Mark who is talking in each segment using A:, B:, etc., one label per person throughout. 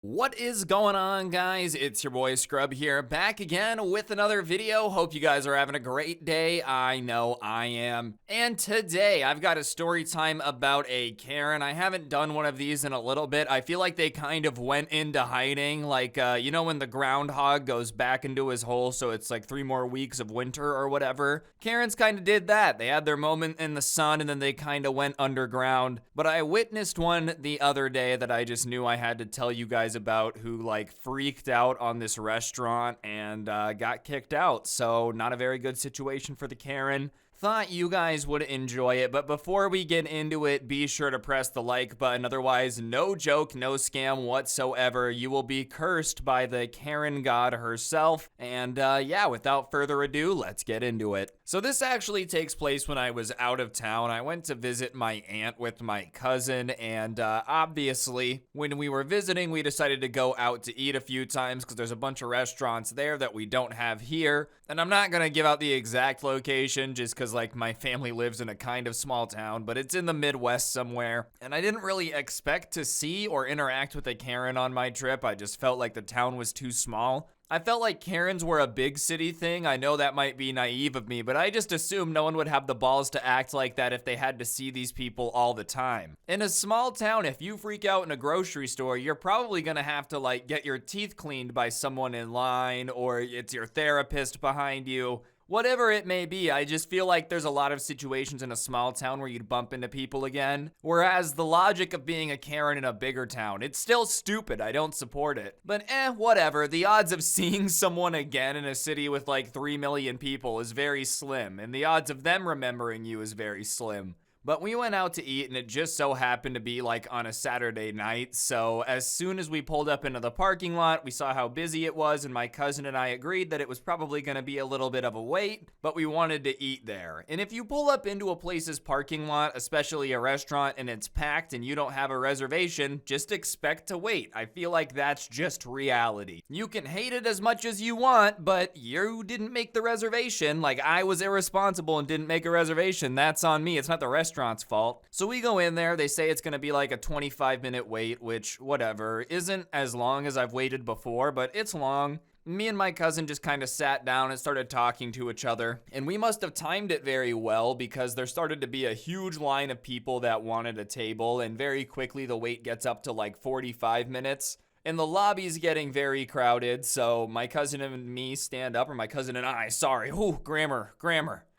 A: What is going on, guys? It's your boy Scrub here, back again with another video. Hope you guys are having a great day. I know I am. And today I've got a story time about a Karen. I haven't done one of these in a little bit. I feel like they kind of went into hiding, like you know when the groundhog goes back into his hole, so it's like 3 more weeks of winter or whatever. Karens kind of did that. They had their moment in the sun and then they kind of went underground. But I witnessed one the other day that I just knew I had to tell you guys about, who like freaked out on this restaurant and got kicked out. So not a very good situation for the Karen. Thought you guys would enjoy it, but before we get into it, be sure to press the like button. Otherwise, no joke, no scam whatsoever. You will be cursed by the Karen god herself. And yeah, without further ado, let's get into it. So this actually takes place when I was out of town. I went to visit my aunt with my cousin, and obviously, when we were visiting, we decided to go out to eat a few times because there's a bunch of restaurants there that we don't have here. And I'm not gonna give out the exact location just because like my family lives in a kind of small town, but it's in the Midwest somewhere. And I didn't really expect to see or interact with a Karen on my trip. I just felt like the town was too small. I felt like Karens were a big city thing. I know that might be naive of me, but I just assumed no one would have the balls to act like that if they had to see these people all the time. In a small town, if you freak out in a grocery store, you're probably gonna have to like get your teeth cleaned by someone in line, or it's your therapist behind you. Whatever it may be, I just feel like there's a lot of situations in a small town where you'd bump into people again. Whereas the logic of being a Karen in a bigger town, it's still stupid, I don't support it. But whatever, the odds of seeing someone again in a city with like 3 million people is very slim, and the odds of them remembering you is very slim. But we went out to eat, and it just so happened to be like on a Saturday night. So as soon as we pulled up into the parking lot, we saw how busy it was, and my cousin and I agreed that it was probably going to be a little bit of a wait, but we wanted to eat there. And if you pull up into a place's parking lot, especially a restaurant, and it's packed and you don't have a reservation, just expect to wait. I feel like that's just reality. You can hate it as much as you want, but you didn't make the reservation. Like, I was irresponsible and didn't make a reservation. That's on me. It's not the restaurant's fault. So we go in there, they say it's gonna be like a 25-minute wait, which, whatever, isn't as long as I've waited before, but it's long. Me and my cousin just kind of sat down and started talking to each other, and we must have timed it very well because there started to be a huge line of people that wanted a table, and very quickly the wait gets up to like 45 minutes. And the lobby's getting very crowded, so my cousin and me stand up, or my cousin and I, sorry, grammar.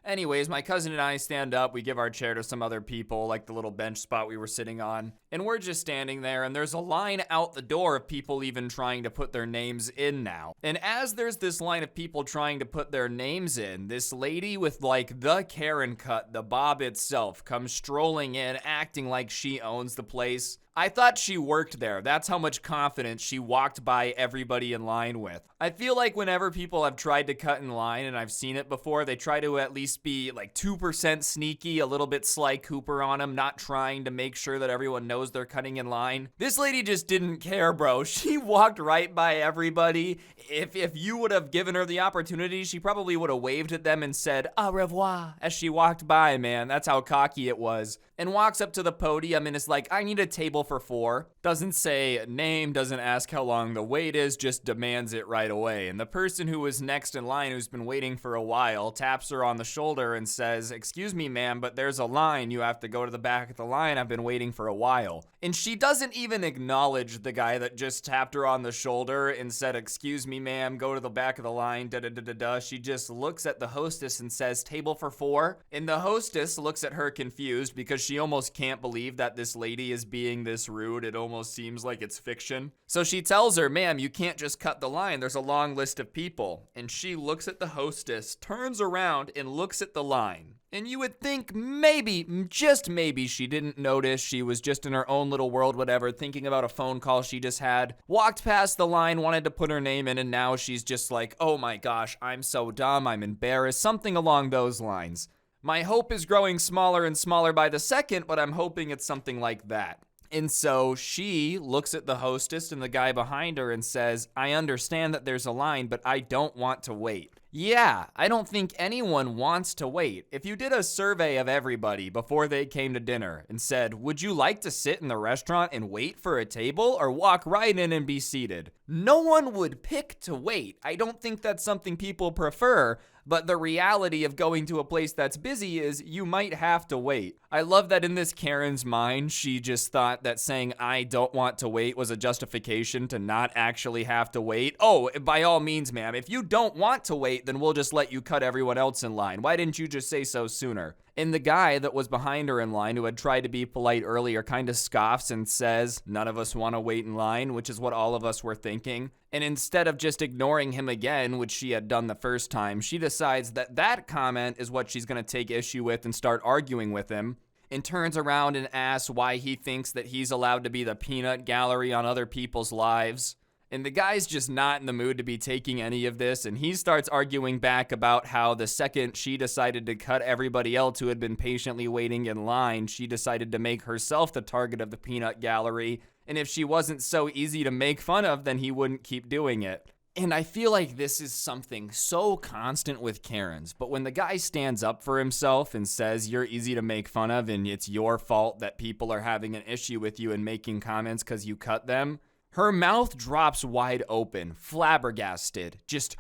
A: Anyways, my cousin and I stand up, we give our chair to some other people, like the little bench spot we were sitting on, and we're just standing there, and there's a line out the door of people even trying to put their names in now. And as there's this line of people trying to put their names in, this lady with like the Karen cut, the bob itself, comes strolling in, acting like she owns the place. I thought she worked there. That's how much confidence she walked by everybody in line with. I feel like whenever people have tried to cut in line, and I've seen it before, they try to at least be like 2% sneaky, a little bit Sly Cooper on them, not trying to make sure that everyone knows they're cutting in line. This lady just didn't care, bro. She walked right by everybody. If you would have given her the opportunity, she probably would have waved at them and said, au revoir, as she walked by, man. That's how cocky it was. And walks up to the podium and is like, I need a table for 4. Doesn't say name, doesn't ask how long the wait is, just demands it right away. And the person who was next in line, who's been waiting for a while, taps her on the shoulder and says, excuse me, ma'am, but there's a line. You have to go to the back of the line. I've been waiting for a while. And she doesn't even acknowledge the guy that just tapped her on the shoulder and said, excuse me, ma'am, go to the back of the line, da-da-da-da-da. She just looks at the hostess and says, table for 4. And the hostess looks at her confused because she almost can't believe that this lady is being this rude. It almost seems like it's fiction. So she tells her, ma'am, you can't just cut the line. There's a long list of people. And she looks at the hostess, turns around and looks at the line. And you would think maybe, just maybe, she didn't notice. She was just in her own little world, whatever, thinking about a phone call she just had. Walked past the line, wanted to put her name in, and now she's just like, oh my gosh, I'm so dumb, I'm embarrassed, something along those lines. My hope is growing smaller and smaller by the second, but I'm hoping it's something like that. And so she looks at the hostess and the guy behind her and says, I understand that there's a line, but I don't want to wait. Yeah, I don't think anyone wants to wait. If you did a survey of everybody before they came to dinner and said, would you like to sit in the restaurant and wait for a table or walk right in and be seated? No one would pick to wait. I don't think that's something people prefer, but the reality of going to a place that's busy is you might have to wait. I love that in this Karen's mind, she just thought that saying I don't want to wait was a justification to not actually have to wait. Oh, by all means, ma'am, if you don't want to wait, then we'll just let you cut everyone else in line. Why didn't you just say so sooner? And the guy that was behind her in line, who had tried to be polite earlier, kind of scoffs and says, none of us want to wait in line, which is what all of us were thinking. And instead of just ignoring him again, which she had done the first time, she decides that that comment is what she's going to take issue with and start arguing with him, and turns around and asks why he thinks that he's allowed to be the peanut gallery on other people's lives. And the guy's just not in the mood to be taking any of this, and he starts arguing back about how the second she decided to cut everybody else who had been patiently waiting in line, she decided to make herself the target of the peanut gallery, and if she wasn't so easy to make fun of, then he wouldn't keep doing it. And I feel like this is something so constant with Karens, but when the guy stands up for himself and says you're easy to make fun of and it's your fault that people are having an issue with you and making comments because you cut them, her mouth drops wide open, flabbergasted, just,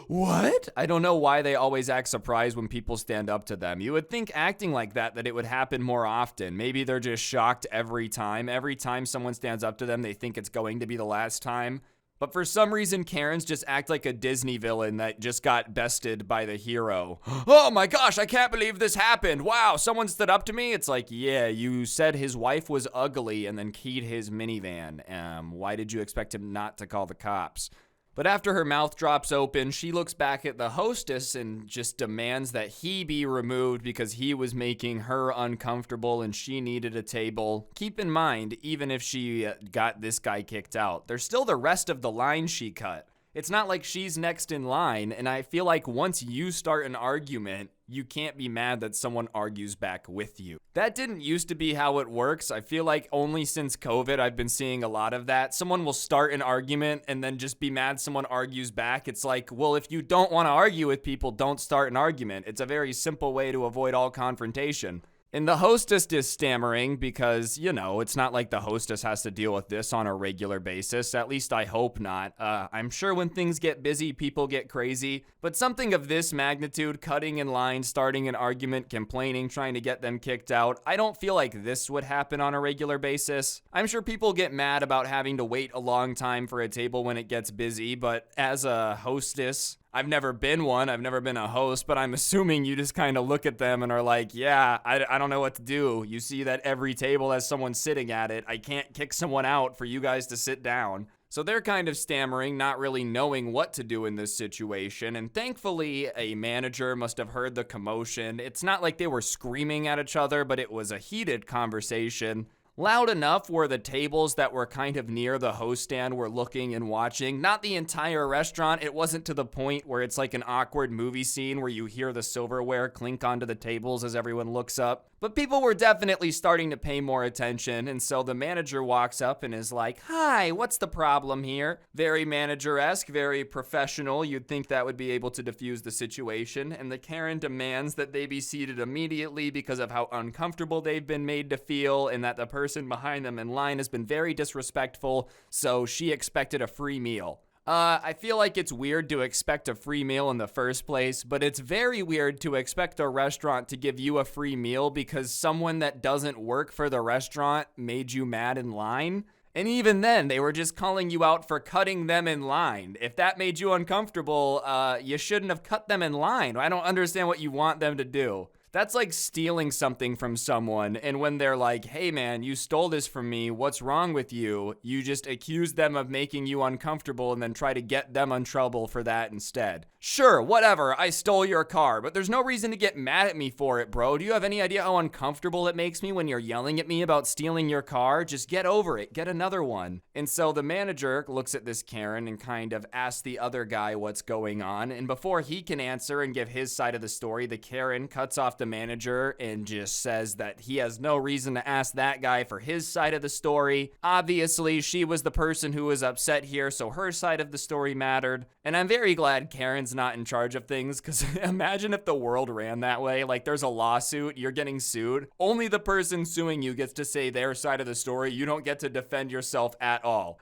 A: what? I don't know why they always act surprised when people stand up to them. You would think acting like that it would happen more often. Maybe they're just shocked every time. Every time someone stands up to them, they think it's going to be the last time. But for some reason, Karens just act like a Disney villain that just got bested by the hero. Oh my gosh, I can't believe this happened. Wow, someone stood up to me? It's like, yeah, you said his wife was ugly and then keyed his minivan. Why did you expect him not to call the cops? But after her mouth drops open, she looks back at the hostess and just demands that he be removed because he was making her uncomfortable and she needed a table. Keep in mind, even if she got this guy kicked out, there's still the rest of the line she cut. It's not like she's next in line, and I feel like once you start an argument, you can't be mad that someone argues back with you. That didn't used to be how it works. I feel like only since COVID I've been seeing a lot of that. Someone will start an argument and then just be mad someone argues back. It's like, well, if you don't want to argue with people, don't start an argument. It's a very simple way to avoid all confrontation. And the hostess is stammering because, you know, it's not like the hostess has to deal with this on a regular basis. At least I hope not. I'm sure when things get busy, people get crazy. But something of this magnitude, cutting in line, starting an argument, complaining, trying to get them kicked out, I don't feel like this would happen on a regular basis. I'm sure people get mad about having to wait a long time for a table when it gets busy, but as a hostess, I've never been one, I've never been a host, but I'm assuming you just kind of look at them and are like, yeah, I don't know what to do. You see that every table has someone sitting at it. I can't kick someone out for you guys to sit down. So they're kind of stammering, not really knowing what to do in this situation, and thankfully a manager must have heard the commotion. It's not like they were screaming at each other, but it was a heated conversation. Loud enough where the tables that were kind of near the host stand were looking and watching. Not the entire restaurant. It wasn't to the point where it's like an awkward movie scene where you hear the silverware clink onto the tables as everyone looks up. But people were definitely starting to pay more attention, and so the manager walks up and is like, hi, what's the problem here? Very manager-esque, very professional. You'd think that would be able to diffuse the situation, and the Karen demands that they be seated immediately because of how uncomfortable they've been made to feel, and that the person behind them in line has been very disrespectful, so she expected a free meal. I feel like it's weird to expect a free meal in the first place, but it's very weird to expect a restaurant to give you a free meal because someone that doesn't work for the restaurant made you mad in line. And even then, they were just calling you out for cutting them in line. If that made you uncomfortable, you shouldn't have cut them in line. I don't understand what you want them to do. That's like stealing something from someone, and when they're like, hey man, you stole this from me, what's wrong with you? You just accuse them of making you uncomfortable and then try to get them in trouble for that instead. Sure, whatever, I stole your car, but there's no reason to get mad at me for it, bro. Do you have any idea how uncomfortable it makes me when you're yelling at me about stealing your car? Just get over it, get another one. And so the manager looks at this Karen and kind of asks the other guy what's going on, and before he can answer and give his side of the story, the Karen cuts off the the manager and just says that he has no reason to ask that guy for his side of the story. Obviously, she was the person who was upset here, so her side of the story mattered. And I'm very glad Karen's not in charge of things, because imagine if the world ran that way. Like, there's a lawsuit, you're getting sued. Only the person suing you gets to say their side of the story. You don't get to defend yourself at all.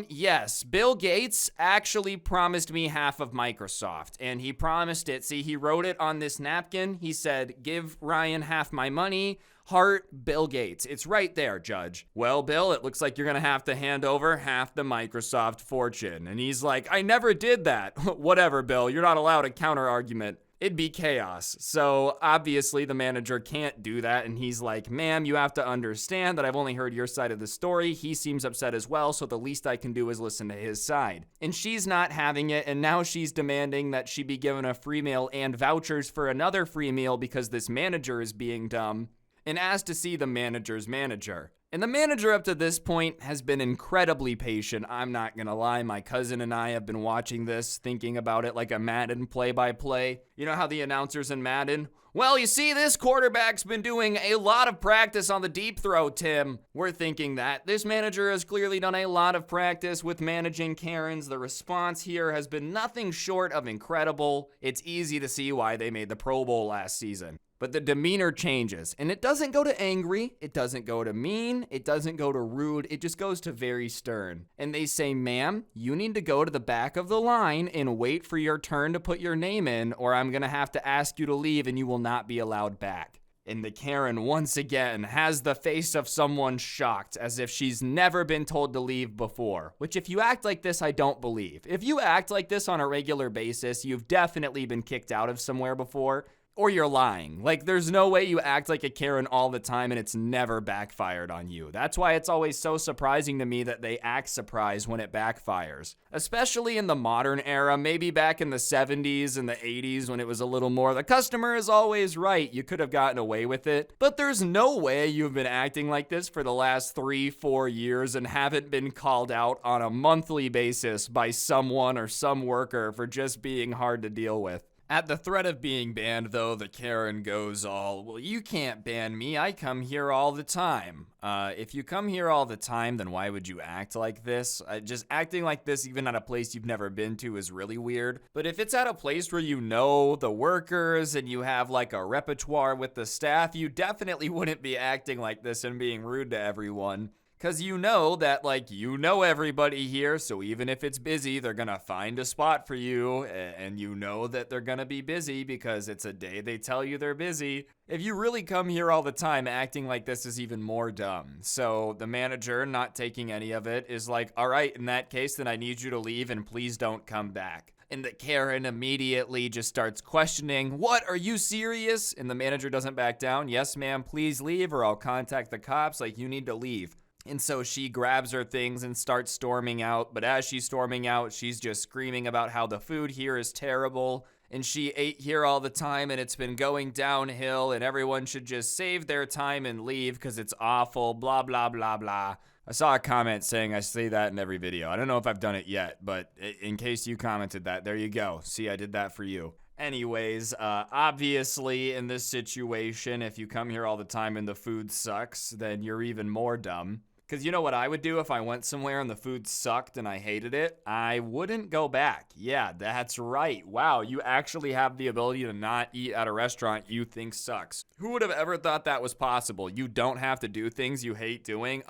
A: Yes, Bill Gates actually promised me half of Microsoft, and he promised it. See, he wrote it on this napkin. He said, give Ryan half my money. Heart, Bill Gates. It's right there, Judge. Well, Bill, it looks like you're gonna have to hand over half the Microsoft fortune. And he's like, I never did that. Whatever, Bill, you're not allowed a counter argument. It'd be chaos. So obviously the manager can't do that. And he's like, ma'am, you have to understand that I've only heard your side of the story. He seems upset as well. So the least I can do is listen to his side. And she's not having it. And now she's demanding that she be given a free meal and vouchers for another free meal because this manager is being dumb, and asked to see the manager's manager. And the manager up to this point has been incredibly patient. I'm not gonna lie, my cousin and I have been watching this, thinking about it like a Madden play-by-play. You know how the announcers in Madden? Well, you see, this quarterback's been doing a lot of practice on the deep throw, Tim. We're thinking that. This manager has clearly done a lot of practice with managing Karens. The response here has been nothing short of incredible. It's easy to see why they made the Pro Bowl last season. But the demeanor changes, and it doesn't go to angry, it doesn't go to mean, it doesn't go to rude, it just goes to very stern. And they say, ma'am, you need to go to the back of the line and wait for your turn to put your name in, or I'm gonna have to ask you to leave and you will not be allowed back. And the Karen, once again, has the face of someone shocked, as if she's never been told to leave before. Which, if you act like this, I don't believe. If you act like this on a regular basis, you've definitely been kicked out of somewhere before. Or you're lying. Like, there's no way you act like a Karen all the time and it's never backfired on you. That's why it's always so surprising to me that they act surprised when it backfires. Especially in the modern era, maybe back in the 70s and the 80s when it was a little more, the customer is always right. You could have gotten away with it. But there's no way you've been acting like this for the last 3-4 years and haven't been called out on a monthly basis by someone or some worker for just being hard to deal with. At the threat of being banned, though, the Karen goes all, well, you can't ban me, I come here all the time. If you come here all the time, then why would you act like this? Just acting like this even at a place you've never been to is really weird. But if it's at a place where you know the workers and you have like a repertoire with the staff, you definitely wouldn't be acting like this and being rude to everyone. Because you know that, like, you know everybody here, so even if it's busy, they're gonna find a spot for you, and you know that they're gonna be busy because it's a day they tell you they're busy. If you really come here all the time, acting like this is even more dumb. So the manager, not taking any of it, is like, all right, in that case, then I need you to leave and please don't come back. And the Karen immediately just starts questioning, what, are you serious? And the manager doesn't back down. Yes, ma'am, please leave or I'll contact the cops. Like, you need to leave. And so she grabs her things and starts storming out. But as she's storming out, she's just screaming about how the food here is terrible. And she ate here all the time and it's been going downhill and everyone should just save their time and leave because it's awful, blah, blah, blah, blah. I saw a comment saying I say that in every video. I don't know if I've done it yet, but in case you commented that, there you go. See, I did that for you. Anyways, obviously in this situation, if you come here all the time and the food sucks, then you're even more dumb. Because you know what I would do if I went somewhere and the food sucked and I hated it? I wouldn't go back. Yeah, that's right. Wow, you actually have the ability to not eat at a restaurant you think sucks. Who would have ever thought that was possible? You don't have to do things you hate doing?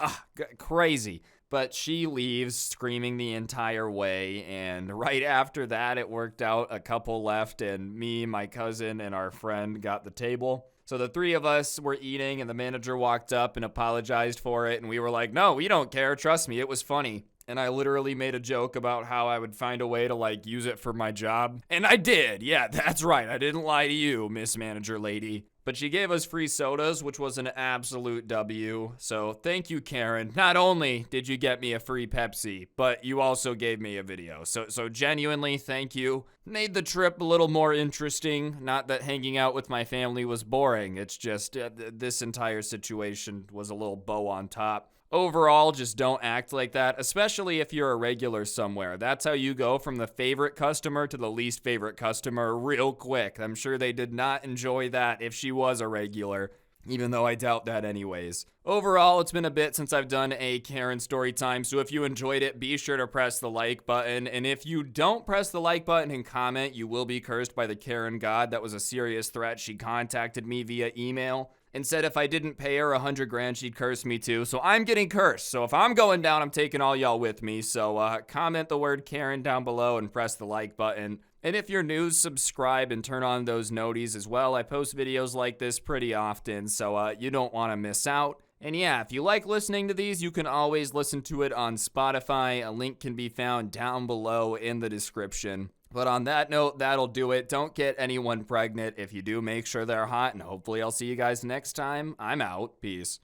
A: Crazy. But she leaves screaming the entire way, and right after that, it worked out. A couple left, and me, my cousin, and our friend got the table. So the three of us were eating, and the manager walked up and apologized for it, and we were like, no, we don't care. Trust me, it was funny. And I literally made a joke about how I would find a way to, like, use it for my job. And I did. Yeah, that's right. I didn't lie to you, Miss Manager Lady. But she gave us free sodas, which was an absolute W. So thank you, Karen. Not only did you get me a free Pepsi, but you also gave me a video. So genuinely, thank you. Made the trip a little more interesting. Not that hanging out with my family was boring. It's just this entire situation was a little bow on top. Overall, just don't act like that, especially if you're a regular somewhere. That's how you go from the favorite customer to the least favorite customer real quick. I'm sure they did not enjoy that if she was a regular, even though I doubt that anyways. Overall, it's been a bit since I've done a Karen story time, so if you enjoyed it, be sure to press the like button. And if you don't press the like button and comment, you will be cursed by the Karen god. That was a serious threat. She contacted me via email and said if I didn't pay her 100 grand, she'd curse me too. So I'm getting cursed. So if I'm going down, I'm taking all y'all with me. So comment the word Karen down below and press the like button. And if you're new, subscribe and turn on those noties as well. I post videos like this pretty often, so you don't want to miss out. And yeah, if you like listening to these, you can always listen to it on Spotify. A link can be found down below in the description. But on that note, that'll do it. Don't get anyone pregnant. If you do, make sure they're hot, and hopefully I'll see you guys next time. I'm out. Peace.